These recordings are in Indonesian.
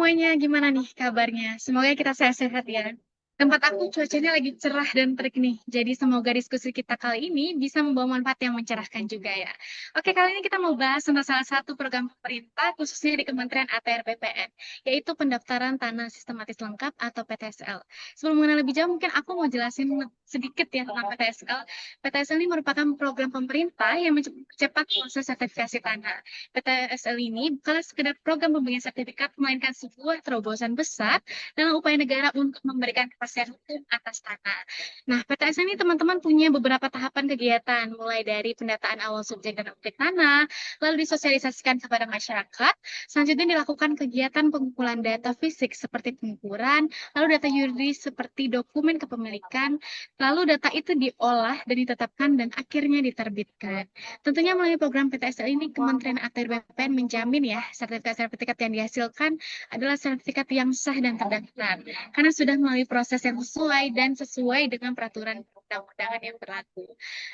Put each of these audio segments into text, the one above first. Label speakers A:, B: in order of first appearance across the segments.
A: semuanya, gimana nih kabarnya? Semoga kita sehat-sehat ya. Tempat aku cuacanya lagi cerah dan terik nih, jadi semoga diskusi kita kali ini bisa membawa manfaat yang mencerahkan juga ya. Oke, kali ini kita mau bahas tentang salah satu program pemerintah khususnya di Kementerian ATR BPN, yaitu pendaftaran tanah sistematis lengkap atau PTSL. Sebelum mengenal lebih jauh, mungkin aku mau jelasin sedikit ya tentang PTSL. PTSL ini merupakan program pemerintah yang mempercepat proses sertifikasi tanah. PTSL ini bukanlah sekedar program pemberian sertifikat, melainkan sebuah terobosan besar dalam upaya negara untuk memberikan kepastian hukum atas tanah. Nah, PTSL ini teman-teman punya beberapa tahapan kegiatan, mulai dari pendataan awal subjek dan objek tanah, lalu disosialisasikan kepada masyarakat, selanjutnya dilakukan kegiatan pengumpulan data fisik seperti pengukuran, lalu data yuridis seperti dokumen kepemilikan, lalu data itu diolah dan ditetapkan dan akhirnya diterbitkan. Tentunya melalui program PTSL ini, Kementerian ATR BPN menjamin ya, sertifikat-sertifikat yang dihasilkan adalah sertifikat yang sah dan terdaftar, karena sudah melalui proses yang sesuai dan sesuai dengan peraturan undang-undangan yang berlaku.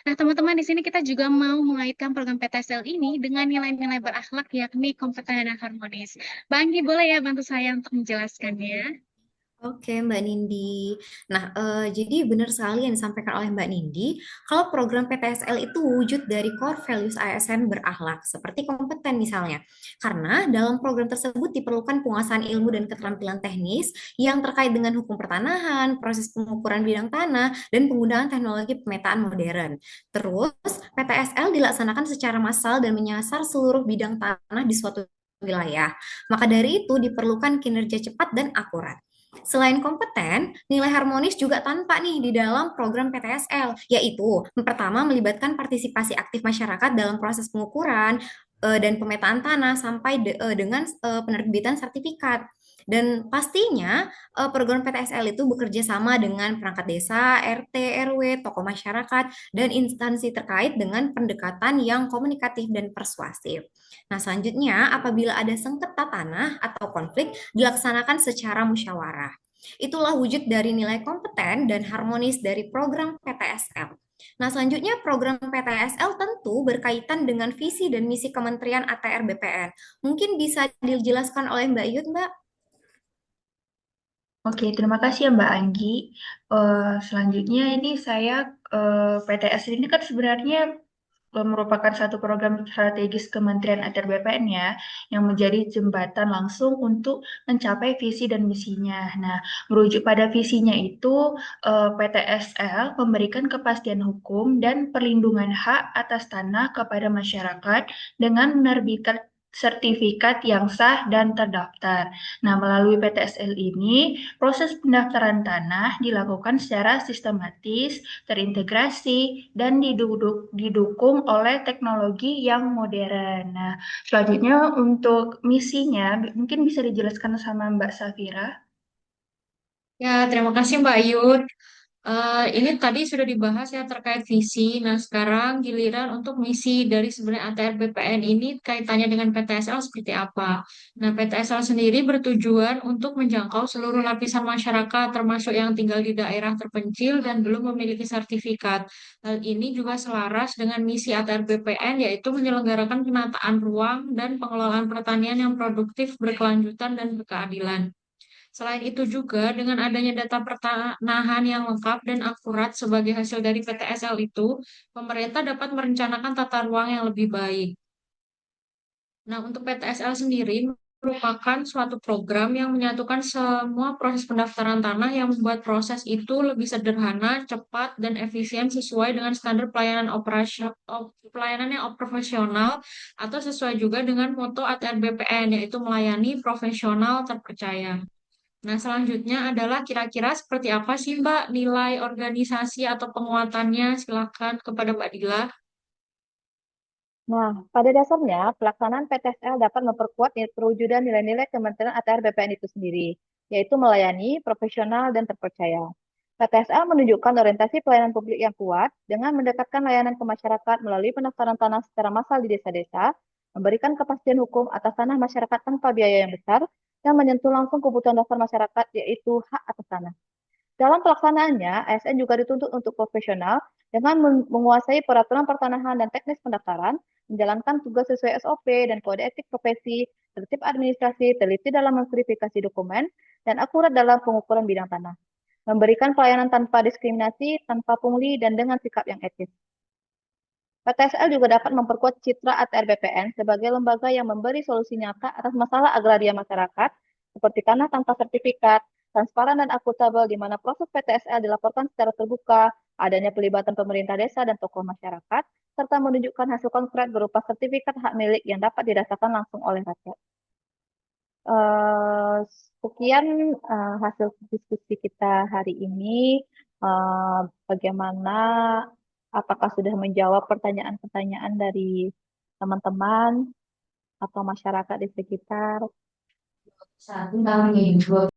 A: Nah, teman-teman, di sini kita juga mau mengaitkan program PTSL ini dengan nilai-nilai berakhlak, yakni kompeten dan harmonis. Bang Anggi, boleh ya bantu saya untuk menjelaskannya?
B: Oke, Mbak Nindi. Nah, jadi benar sekali yang disampaikan oleh Mbak Nindi, kalau program PTSL itu wujud dari core values ASN berakhlak, seperti kompeten misalnya. Karena dalam program tersebut diperlukan penguasaan ilmu dan keterampilan teknis yang terkait dengan hukum pertanahan, proses pengukuran bidang tanah, dan penggunaan teknologi pemetaan modern. Terus, PTSL dilaksanakan secara massal dan menyasar seluruh bidang tanah di suatu wilayah. Maka dari itu diperlukan kinerja cepat dan akurat. Selain kompeten, nilai harmonis juga tampak nih di dalam program PTSL, yaitu pertama melibatkan partisipasi aktif masyarakat dalam proses pengukuran dan pemetaan tanah sampai dengan penerbitan sertifikat. Dan pastinya program PTSL itu bekerja sama dengan perangkat desa, RT, RW, tokoh masyarakat, dan instansi terkait dengan pendekatan yang komunikatif dan persuasif. Nah, selanjutnya, apabila ada sengketa tanah atau konflik, dilaksanakan secara musyawarah. Itulah wujud dari nilai kompeten dan harmonis dari program PTSL. Nah, selanjutnya program PTSL tentu berkaitan dengan visi dan misi Kementerian ATR BPN. Mungkin bisa dijelaskan oleh Mbak Yud, Mbak?
C: Oke, terima kasih ya Mbak Anggi. Selanjutnya ini saya PTS ini kan sebenarnya merupakan satu program strategis Kementerian ATR BPN ya, yang menjadi jembatan langsung untuk mencapai visi dan misinya. Nah, merujuk pada visinya itu, PTSL memberikan kepastian hukum dan perlindungan hak atas tanah kepada masyarakat dengan menerbitkan sertifikat yang sah dan terdaftar. Nah, melalui PTSL ini, proses pendaftaran tanah dilakukan secara sistematis, terintegrasi, dan didukung oleh teknologi yang modern. Nah, selanjutnya untuk misinya, mungkin bisa dijelaskan sama Mbak Safira.
D: Ya, terima kasih Mbak Ayu. Ini tadi sudah dibahas ya terkait visi. Nah, sekarang giliran untuk misi dari sebenarnya ATR BPN ini kaitannya dengan PTSL seperti apa. Nah, PTSL sendiri bertujuan untuk menjangkau seluruh lapisan masyarakat, termasuk yang tinggal di daerah terpencil dan belum memiliki sertifikat. Hal ini juga selaras dengan misi ATR BPN, yaitu menyelenggarakan penataan ruang dan pengelolaan pertanian yang produktif, berkelanjutan, dan berkeadilan. Selain itu juga, dengan adanya data pertanahan yang lengkap dan akurat sebagai hasil dari PTSL itu, pemerintah dapat merencanakan tata ruang yang lebih baik. Nah, untuk PTSL sendiri merupakan suatu program yang menyatukan semua proses pendaftaran tanah yang membuat proses itu lebih sederhana, cepat, dan efisien sesuai dengan standar pelayanan pelayanan yang profesional atau sesuai juga dengan moto ATR BPN, yaitu melayani profesional terpercaya. Nah, selanjutnya adalah kira-kira seperti apa sih Mbak nilai organisasi atau penguatannya? Silakan kepada Mbak Dila.
E: Nah, pada dasarnya, pelaksanaan PTSL dapat memperkuat perwujudan nilai-nilai Kementerian ATR BPN itu sendiri, yaitu melayani, profesional, dan terpercaya. PTSL menunjukkan orientasi pelayanan publik yang kuat dengan mendekatkan layanan ke masyarakat melalui pendaftaran tanah secara massal di desa-desa, memberikan kepastian hukum atas tanah masyarakat tanpa biaya yang besar, dan menyentuh langsung kebutuhan dasar masyarakat, yaitu hak atas tanah. Dalam pelaksanaannya, ASN juga dituntut untuk profesional Dengan menguasai peraturan pertanahan dan teknis pendaftaran, menjalankan tugas sesuai SOP dan kode etik profesi, tertib administrasi, teliti dalam memverifikasi dokumen, dan akurat dalam pengukuran bidang tanah. Memberikan pelayanan tanpa diskriminasi, tanpa pungli, dan dengan sikap yang etis. PTSL juga dapat memperkuat citra ATR BPN sebagai lembaga yang memberi solusi nyata atas masalah agraria masyarakat, seperti tanah tanpa sertifikat, transparan dan akuntabel di mana proses PTSL dilaporkan secara terbuka, adanya pelibatan pemerintah desa dan tokoh masyarakat, serta menunjukkan hasil konkret berupa sertifikat hak milik yang dapat dirasakan langsung oleh rakyat. Sekian hasil diskusi kita hari ini. Bagaimana, apakah sudah menjawab pertanyaan-pertanyaan dari teman-teman atau masyarakat di sekitar?